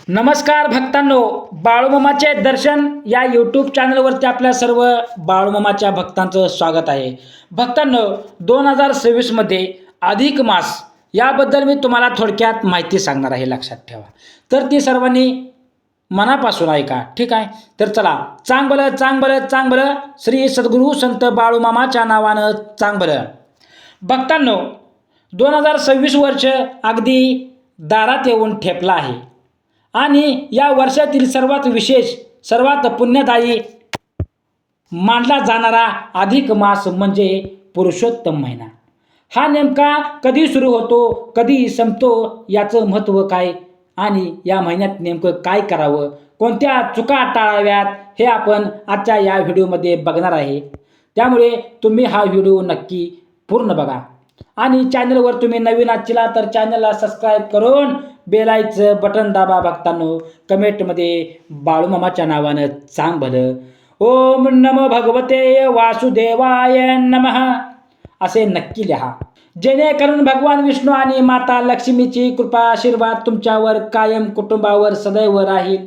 नमस्कार भक्तांनो, बाळूमामाचे दर्शन या यूट्यूब चॅनलवरती आपल्या सर्व बाळूमामाच्या भक्तांचं स्वागत आहे. भक्तांनो, 2026मध्ये अधिक मास याबद्दल मी तुम्हाला थोडक्यात माहिती सांगणार आहे, लक्षात ठेवा. तर ती सर्वांनी मनापासून ऐका, ठीक आहे. तर चला, चांग भलं चांग भलं चांग भलं, श्री सद्गुरू संत बाळूमामाच्या नावानं चांग भलं. भक्तांनो, 2026 वर्ष अगदी दारात येऊन ठेपला आहे आणि या वर्षातील सर्वात विशेष, सर्वात पुण्यदायी मानला जाणारा अधिक मास म्हणजे पुरुषोत्तम महिना. हा नेमका कधी सुरू होतो, कधी संपतो, याचं महत्त्व काय आणि या महिन्यात नेमकं काय करावं, कोणत्या चुका टाळाव्यात, हे आपण आजच्या या व्हिडिओमध्ये बघणार आहे. त्यामुळे तुम्ही हा व्हिडिओ नक्की पूर्ण बघा आणि चॅनलवर तुम्ही नवीन आहात तर चॅनलला सबस्क्राईब करून बेल आयकॉनचं बटन दाबा. भक्तांनो, कमेंटमध्ये बाळूमामाच्या नावानं चांग भलं, ओम नमो भगवते वासुदेवाय नमः असे नक्की लिहा, जेणेकरून भगवान विष्णू आणि माता लक्ष्मीची कृपा आशीर्वाद तुमच्यावर कायम, कुटुंबावर सदैव राहील.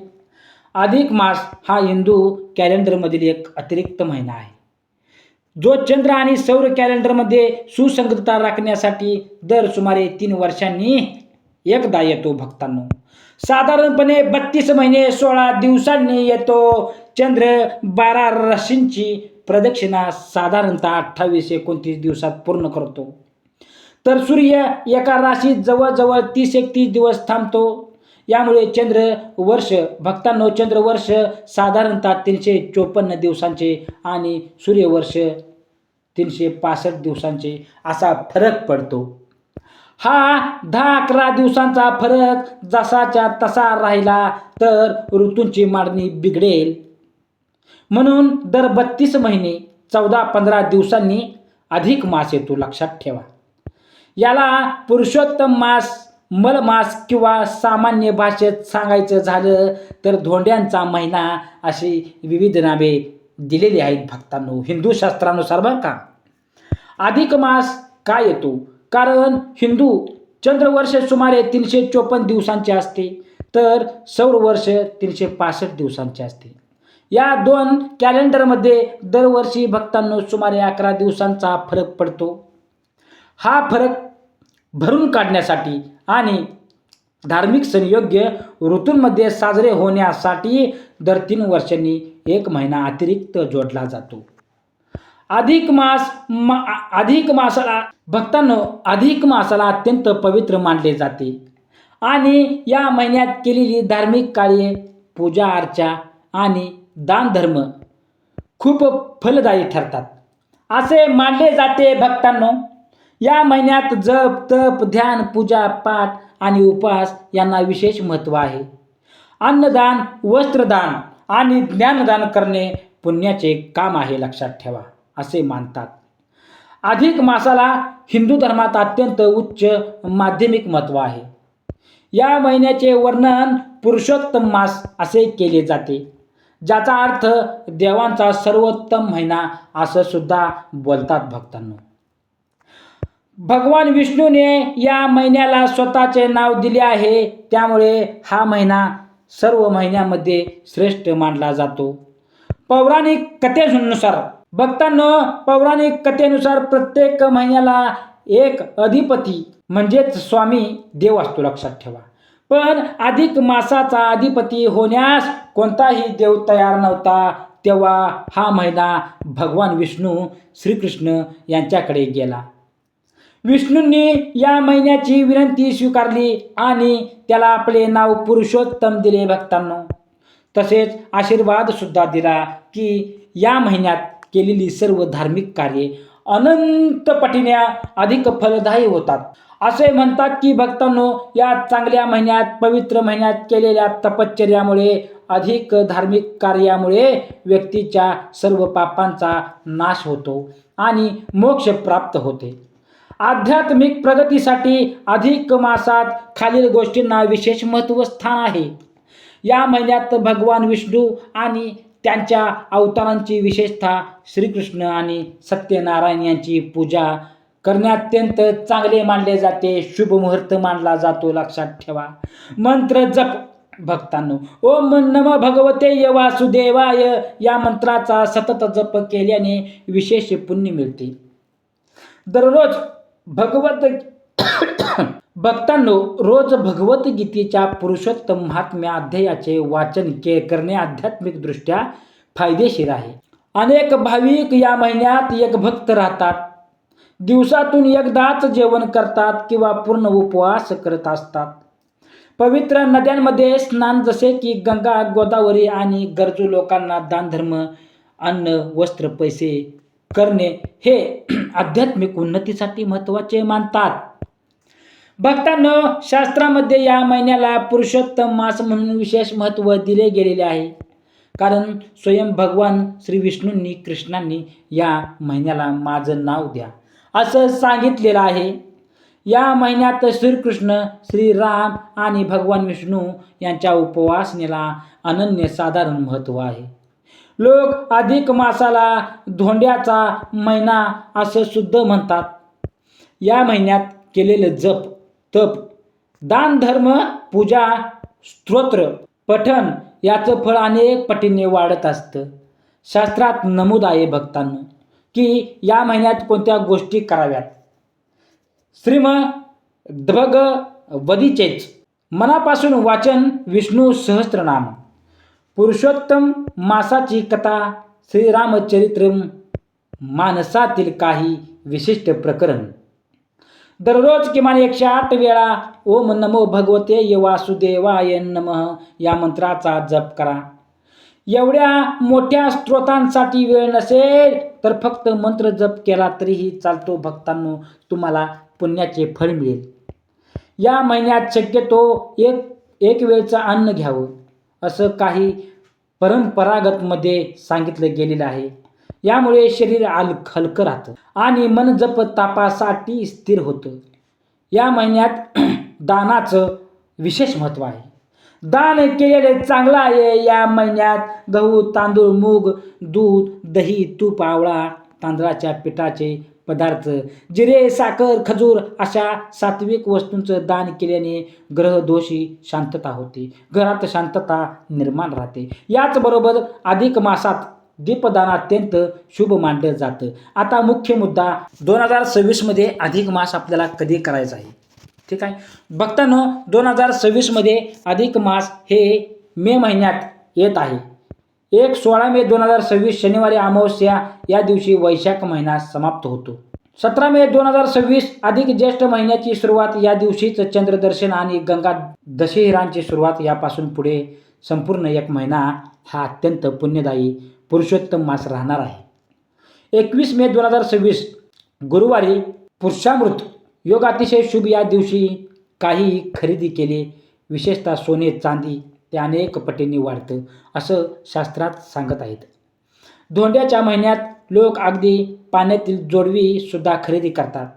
अधिक मास हा हिंदू कॅलेंडरमधील एक अतिरिक्त महिना आहे, जो चंद्र आणि सौर कॅलेंडरमध्ये सुसंगतता राखण्यासाठी दर सुमारे 3 वर्षांनी एकदा येतो. भक्तांनो, साधारणपणे 32 महिने 16 दिवसांनी येतो. चंद्र 12 राशींची प्रदक्षिणा साधारणतः 28-29 दिवसात पूर्ण करतो, तर सूर्य एका राशीत जवळजवळ 30-31 दिवस थांबतो. यामुळे चंद्रवर्ष, भक्तांनो, चंद्रवर्ष साधारणतः 354 दिवसांचे आणि सूर्यवर्ष 365 दिवसांचे असा फरक पडतो. हा 10-11 दिवसांचा फरक जसाच्या तसा राहिला तर ऋतूंची मांडणी बिघडेल. म्हणून दर 32 महिने 14-15 दिवसांनी अधिक मास येतो, लक्षात ठेवा. याला पुरुषोत्तम मास, मलमास किंवा सामान्य भाषेत सांगायचं झालं तर धोंड्यांचा महिना अशी विविध नावे दिलेली आहेत. भक्तांनो, हिंदू शास्त्रानुसार बरं का. अधिक मास का येतो? कारण हिंदू चंद्रवर्ष सुमारे 354 दिवसांचे असते, तर सौरवर्ष 365 दिवसांचे असते. या दोन कॅलेंडरमध्ये दरवर्षी भक्तांनो सुमारे 11 दिवसांचा फरक पडतो. हा फरक भरून काढण्यासाठी आणि धार्मिक संयोग्य ऋतूंमध्ये साजरे होण्यासाठी दर 3 वर्षांनी एक महिना अतिरिक्त जोडला जातो. अधिक मासाला भक्तांनो, अधिक मासाला अत्यंत पवित्र मानले जाते आणि या महिन्यात केलेली धार्मिक कार्ये, पूजा अर्चा आणि दानधर्म खूप फलदायी ठरतात असे मानले जाते. भक्तांनो, या महिन्यात जप, तप, ध्यान, पूजा पाठ आणि उपवास यांना विशेष महत्त्व आहे. अन्नदान, वस्त्रदान आणि ज्ञानदान करणे पुण्याचे काम आहे, लक्षात ठेवा, असे मानतात. अधिक मासाला हिंदू धर्मात अत्यंत उच्च माध्यमिक महत्त्व आहे. या महिन्याचे वर्णन पुरुषोत्तम मास असे केले जाते, ज्याचा अर्थ देवांचा सर्वोत्तम महिना असं सुद्धा बोलतात. भक्तांनो, भगवान विष्णूने या महिन्याला स्वतःचे नाव दिले आहे, त्यामुळे हा महिना सर्व महिन्यामध्ये श्रेष्ठ मानला जातो. पौराणिक कथेनुसार भक्तांनो, पौराणिक कथेनुसार प्रत्येक महिन्याला एक अधिपती म्हणजेच स्वामी देव असतो, लक्षात ठेवा. पण अधिक मासाचा अधिपती होण्यास कोणताही देव तयार नव्हता. तेव्हा हा महिना भगवान विष्णू, श्रीकृष्ण यांच्याकडे गेला. विष्णूंनी या महिन्याची विनंती स्वीकारली आणि त्याला आपले नाव पुरुषोत्तम दिले. भक्तांनो, तसेच आशीर्वाद सुद्धा दिला की या महिन्यात केलेली सर्व धार्मिक कार्ये अनंत पटीने अधिक फलदायी होतात. असे म्हणतात की भक्तांनो, या चांगल्या महिन्यात, पवित्र महिन्यात केलेल्या तपश्चर्यामुळे, अधिक धार्मिक कार्यामुळे व्यक्तीच्या सर्व पापांचा नाश होतो आणि मोक्ष प्राप्त होते. आध्यात्मिक प्रगतीसाठी अधिक मासात खालील गोष्टींना विशेष महत्त्व स्थान आहे. या महिन्यात भगवान विष्णू आणि त्यांच्या अवतारांची, विशेषतः श्रीकृष्ण आणि सत्यनारायण यांची पूजा करणे अत्यंत चांगले मानले जाते. शुभ मुहूर्त मानला जातो, लक्षात ठेवा. मंत्र जप भक्तांनो, ओम नमः भगवते वासुदेवाय या मंत्राचा सतत जप केल्याने विशेष पुण्य मिळते. दररोज भगवत भक्तांनो, रोज भगवद्गीतेच्या पुरुषोत्तम महात्म्य अध्यायाचे वाचन करणे आध्यात्मिक दृष्ट्या फायदेशीर आहे. अनेक भाविक या महिन्यात एक भक्त राहतात, दिवसातून एकदाच जेवण करतात किंवा पूर्ण उपवास करत असतात. पवित्र नद्यांमध्ये स्नान जसे की गंगा, गोदावरी आणि गरजू लोकांना दानधर्म, अन्न, वस्त्र, पैसे करणे हे आध्यात्मिक उन्नतीसाठी महत्त्वाचे मानतात. भक्तांनो, शास्त्रामध्ये या महिन्याला पुरुषोत्तम मास म्हणून विशेष महत्त्व दिले गेलेले आहे. कारण स्वयं भगवान श्री विष्णूंनी कृष्णांनी या महिन्याला माझं नाव द्या असं सांगितलेलं आहे. या महिन्यात श्रीकृष्ण, श्रीराम आणि भगवान विष्णू यांच्या उपवासनेला अनन्यसाधारण महत्त्व आहे. लोक अधिक मासाला धोंड्याचा महिना असं सुद्धा म्हणतात. या महिन्यात केलेलं जप, तप, दान, धर्म, पूजा, स्तोत्र पठण याचं फळ अनेक पटीने वाढत असतं. शास्त्रात नमूद आहे भक्तांनो की या महिन्यात कोणत्या गोष्टी कराव्यात. भगवद्गीतेचे मनापासून वाचन, विष्णू सहस्त्रनाम, पुरुषोत्तम मासाची कथा, श्रीरामचरित्र मानसातील काही विशिष्ट प्रकरण. दररोज किमान 108 वेळा ओम नमो भगवते वासुदेवाय नमः या मंत्राचा जप करा. एवढ्या मोठ्या स्त्रोतांसाठी वेळ नसेल तर फक्त मंत्र जप केला तरीही चालतो. भक्तांनो, तुम्हाला पुण्याचे फळ मिळेल. या महिन्यात शक्यतो एक वेळचं अन्न घ्यावं असं काही परंपरागतमध्ये सांगितलं गेलेलं आहे. यामुळे शरीर हलकं राहतं आणि मन जप तापासाठी स्थिर होतं. या महिन्यात दानाचं विशेष महत्त्व आहे. दान केलेले चांगलं आहे. या महिन्यात गहू, तांदूळ, मूग, दूध, दही, तूप, आवळा, तांदळाच्या पिठाचे पदार्थ, जिरे, साखर, खजूर अशा सात्विक वस्तूंचं दान केल्याने ग्रहदोषी शांतता होते, घरात शांतता निर्माण राहते. याचबरोबर अधिक मासात दीपदान अत्यंत शुभ मानलं जातं. आता मुख्य मुद्दा 2026मध्ये अधिक मास आपल्याला कधी करायचा आहे. ठीक आहे भक्तांनो, 2026मध्ये अधिक मास हे मे महिन्यात येत आहे. 16 मे 2026 शनिवारी अमावस्या या दिवशी वैशाख महिना समाप्त होतो. 17 मे 2026 अधिक ज्येष्ठ महिन्याची सुरुवात या दिवशीच चंद्रदर्शन आणि गंगा दशेहरांची सुरुवात. यापासून पुढे संपूर्ण एक महिना हा अत्यंत पुण्यदायी पुरुषोत्तम मास राहणार आहे. 21 मे 2026 गुरुवारी पुरुषामृत योग अतिशय शुभ. या दिवशी काही खरेदी केले, विशेषतः सोने चांदी, ते अनेक पटींनी वाढतं असं शास्त्रात सांगत आहेत. धोंड्याच्या महिन्यात लोक अगदी पाण्यातील जोडवी सुद्धा खरेदी करतात.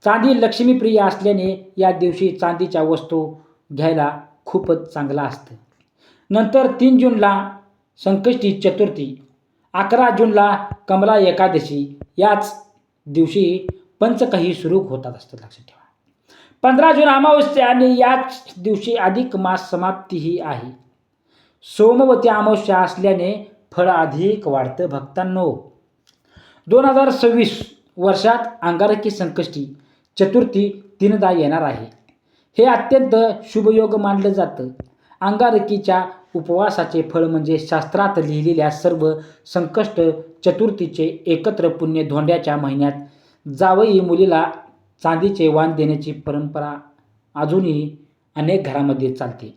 चांदी लक्ष्मीप्रिय असल्याने या दिवशी चांदीच्या वस्तू घ्यायला खूपच चांगलं असतं. नंतर 3 जूनला संकष्टी चतुर्थी, 11 जूनला कमला एकादशी. याच दिवशी पंचकही सुरू होतात असतं, लक्षात ठेवा. 15 जून अमावस्या आणि याच दिवशी अधिक मास समाप्तीही आहे. सोमवती अमावस्या असल्याने फळ अधिक वाढतं. भक्तांनो, 2026 वर्षात अंगारकी संकष्टी चतुर्थी 3दा येणार आहे. हे अत्यंत शुभयोग मानलं जातं. अंगारकीच्या उपवासाचे फळ म्हणजे शास्त्रात लिहिलेल्या सर्व संकष्ट चतुर्थीचे एकत्र पुण्य. धोंड्याच्या महिन्यात जावई मुलीला चांदीचे वाण देण्याची परंपरा अजूनही अनेक घरामध्ये चालते.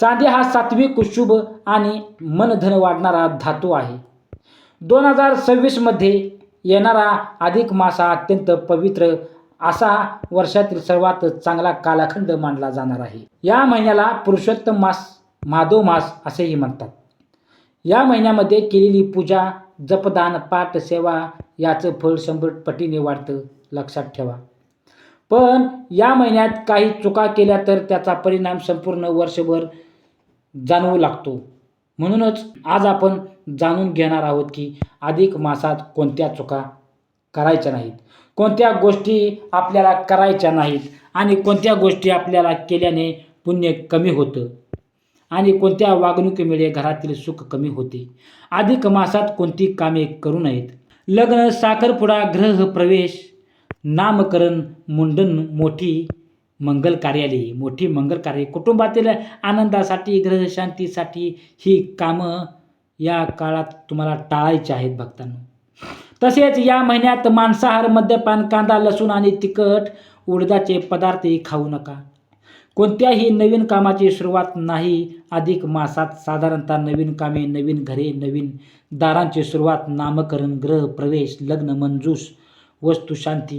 चांदी हा सात्विक, शुभ आणि मनधन वाढणारा धातू आहे. 2026मध्ये येणारा अधिक मास हा अत्यंत पवित्र असा वर्षातील सर्वात चांगला कालखंड मानला जाणार आहे. या महिन्याला पुरुषोत्तम मास, माधव मास असेही म्हणतात. या महिन्यामध्ये केलेली पूजा, जपदान, पाठ, सेवा याचं फळ 100 पटीने वाढतं, लक्षात ठेवा. पण या महिन्यात काही चुका केल्या तर त्याचा परिणाम संपूर्ण वर्षभर जाणवू लागतो. म्हणूनच आज आपण जाणून घेणार आहोत की अधिक मासात कोणत्या चुका करायच्या नाहीत, कोणत्या गोष्टी आपल्याला करायच्या नाहीत आणि कोणत्या गोष्टी आपल्याला केल्याने पुण्य कमी होतं. आणि कोणत्या वागणुकीमुळे घरातील सुख कमी होते. अधिक मासात कोणती कामे करू नयेत. लग्न, साखरपुडा, ग्रह प्रवेश, नामकरण, मुंडन, मोठी मंगल कार्य, कुटुंबातील आनंदासाठी, ग्रहशांतीसाठी ही कामं या काळात तुम्हाला टाळायची आहेत भक्तांनो. तसेच या महिन्यात मांसाहार, मद्यपान, कांदा, लसूण आणि तिखट उडदाचे पदार्थही खाऊ नका. कोणत्याही नवीन कामाची सुरुवात नाही. अधिक मासात साधारणतः नवीन कामे, नवीन घरे, नवीन दारांची सुरुवात, नामकरण, ग्रह प्रवेश, लग्न, मंजूस, वस्तुशांती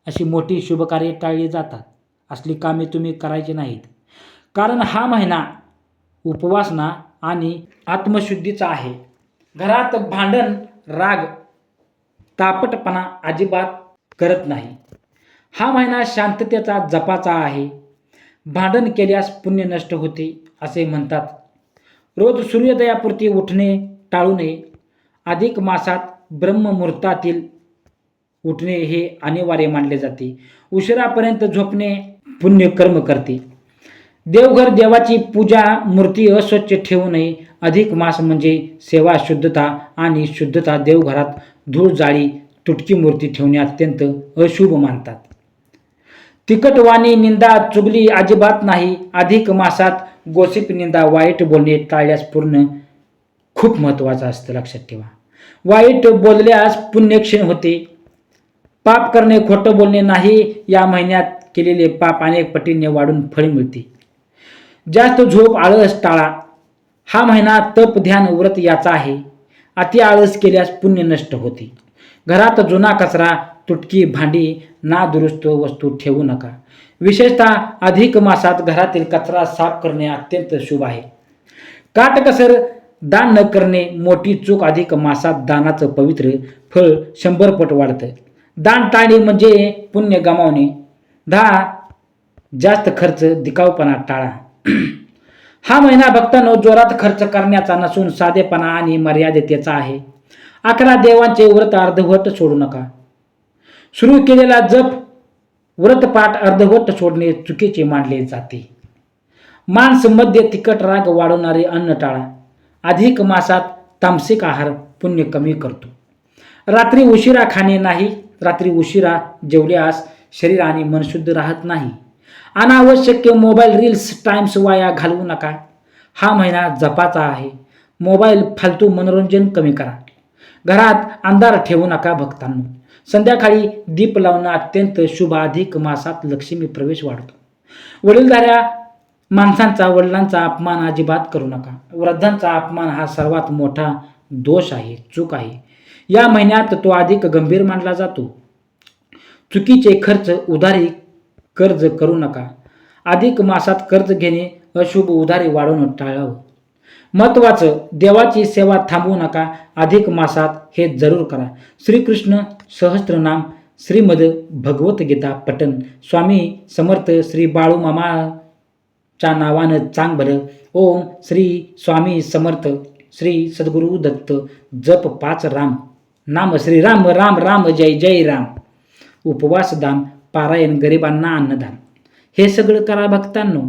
अशी मोठी शुभकार्ये टाळली जातात. असली कामे तुम्ही करायची नाहीत. कारण हा महिना उपवासना आणि आत्मशुद्धीचा आहे. घरात भांडण, राग, तापटपणा अजिबात करत नाही. हा महिना शांततेचा, जपाचा आहे. भांडण केल्यास पुण्य नष्ट होते असे म्हणतात. रोज सूर्योदयापूर्वी उठणे टाळू नये. अधिक मासात ब्रह्ममुहूर्तातील उठणे हे अनिवार्य मानले जाते. उशिरापर्यंत झोपणे पुण्यकर्म करते. देवघर, देवाची पूजा, मूर्ती अस्वच्छ ठेवू नये. अधिक मास म्हणजे सेवा, शुद्धता आणि शुद्धता. देवघरात धूळ, जाळी, तुटकी मूर्ती ठेवणे अत्यंत अशुभ मानतात. तिखटवाणी, निंदा, चुगली अजिबात नाही. अधिक मासात गोसिप, निंदा, वाईट बोलणे टाळल्यास पूर्ण खूप महत्त्वाचं असतं, लक्षात ठेवा. वाईट बोलल्यास पुण्यक्षीण होते. पाप करणे, खोटं बोलणे नाही. या महिन्यात केलेले पाप अनेक पटीने वाढून फळ मिळते. जास्त झोप, आळस टाळा. हा महिना तप, ध्यान, व्रत याचा आहे. अति आळस केल्यास पुण्य नष्ट होते. घरात जुना कचरा, तुटकी भांडी, नादुरुस्त वस्तू ठेवू नका. विशेषतः अधिक मासात घरातील कचरा साफ करणे अत्यंत शुभ आहे. काटकसर दान न करणे मोठी चूक. अधिक मासात दानाचं पवित्र फळ 100 पट वाढतं. दान टाळणे म्हणजे पुण्य गमावणे. जास्त खर्च, दिखाऊपणा टाळा. हा महिना भक्तांनो जोरात खर्च करण्याचा नसून साधेपणा आणि मर्यादेचा आहे. 11 देवांचे व्रत अर्धवट सोडू नका. सुरू केलेला जप, व्रतपाठ अर्धवट सोडणे चुकीचे मानले जाते. मांस, मद्य, तिखट, राग वाढवणारे अन्न टाळा. अधिक मासात तामसिक आहार पुण्य कमी करतो. रात्री उशिरा खाणे नाही. रात्री उशिरा जेवल्यास शरीर आणि मन शुद्ध राहत नाही. अनावश्यक मोबाईल, रील्स, टाइम्स वाया घालवू नका. हा महिना जपाचा आहे. मोबाईल, फालतू मनोरंजन कमी करा. घरात अंधार ठेवू नका भक्तांनो. संध्याकाळी दीप लावणं अत्यंत शुभ. अधिक मासात लक्ष्मी प्रवेश वाढतो. वडीलधाऱ्या माणसांचा, वडिलांचा अपमान अजिबात करू नका. वृद्धांचा अपमान हा सर्वात मोठा दोष आहे, चूक आहे. या महिन्यात तो अधिक गंभीर मानला जातो. चुकीचे खर्च, उधारी, कर्ज करू नका. अधिक मासात कर्ज घेणे अशुभ. उधारी वाढवणं टाळावं. महत्त्वाचं, देवाची सेवा थांबवू नका. अधिक मासात हे जरूर करा. श्रीकृष्ण सहस्त्रनाम, श्रीमद भगवद्गीता पठण, स्वामी समर्थ श्री बाळूमामाच्या नावानं चांग भलं. ओम श्री स्वामी समर्थ, श्री सद्गुरु दत्त. जप 5 राम नाम, श्री राम राम राम, जय जय राम. उपवास, दान, पारायण, गरिबांना अन्नदान हे सगळं करा भक्तांनो.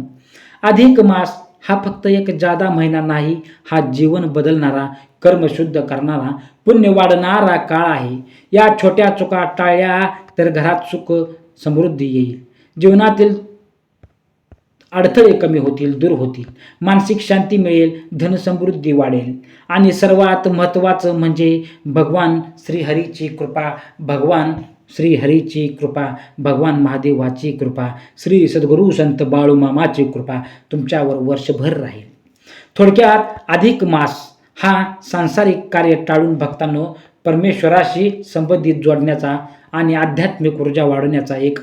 अधिक मास हा फक्त एक जादा महिना नाही. हा जीवन बदलणारा, कर्म शुद्ध करणारा, पुण्य वाढणारा काळ आहे. या छोट्या चुका टाळल्या तर घरात सुख, समृद्धी येईल. जीवनातील अडथळे कमी होतील, दूर होतील. मानसिक शांती मिळेल, धनसमृद्धी वाढेल. आणि सर्वात महत्त्वाचं म्हणजे भगवान श्रीहरीची कृपा, भगवान महादेवाची कृपा, श्री सद्गुरू संत बाळूमामाची कृपा तुमच्यावर वर्षभर राहील. थोडक्यात अधिक मास हा सांसारिक कार्य टाळून भक्तांनो परमेश्वराशी संबंधित जोडण्याचा आणि आध्यात्मिक ऊर्जा वाढवण्याचा एक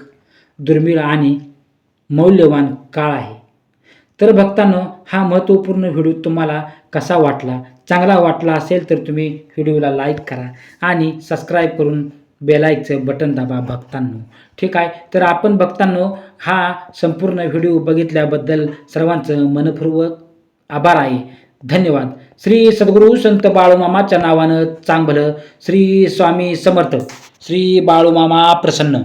दुर्मिळ आणि मौल्यवान काळ आहे. तर भक्तांनो, हा महत्त्वपूर्ण व्हिडिओ तुम्हाला कसा वाटला? चांगला वाटला असेल तर तुम्ही व्हिडिओला लाईक करा आणि सबस्क्राईब करून बेल आयकॉनचं बटन दाबा भक्तांनो. ठीक आहे. तर आपण भक्तांनो हा संपूर्ण व्हिडिओ बघितल्याबद्दल सर्वांचं मनपूर्वक आभार आहे. धन्यवाद. श्री सद्गुरू संत बाळूमामाच्या नावानं चांग भलं. श्री स्वामी समर्थ. श्री बाळूमामा प्रसन्न.